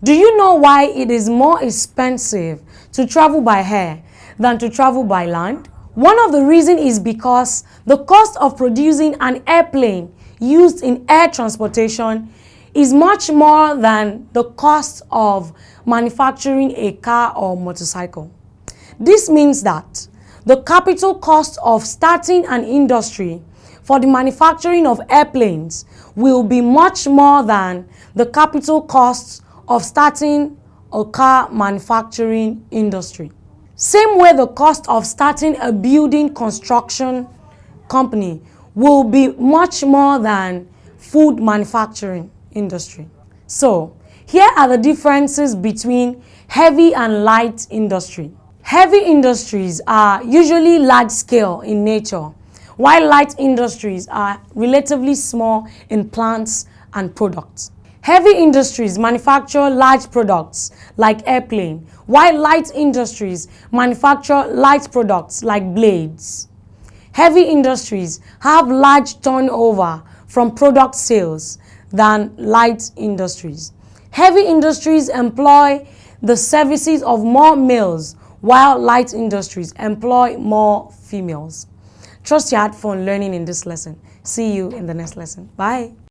Do you know why it is more expensive to travel by air than to travel by land? One of the reasons is because the cost of producing an airplane used in air transportation is much more than the cost of manufacturing a car or motorcycle. This means that the capital cost of starting an industry for the manufacturing of airplanes will be much more than the capital costs of starting a car manufacturing industry. Same way the cost of starting a building construction company will be much more than food manufacturing industry. So, here are the differences between heavy and light industry. Heavy industries are usually large scale in nature, while light industries are relatively small in plants and products. Heavy industries manufacture large products like airplane, while light industries manufacture light products like blades. Heavy industries have large turnover from product sales than light industries. Heavy industries employ the services of more males, while light industries employ more females. Trust you had fun learning in this lesson. See you in the next lesson. Bye.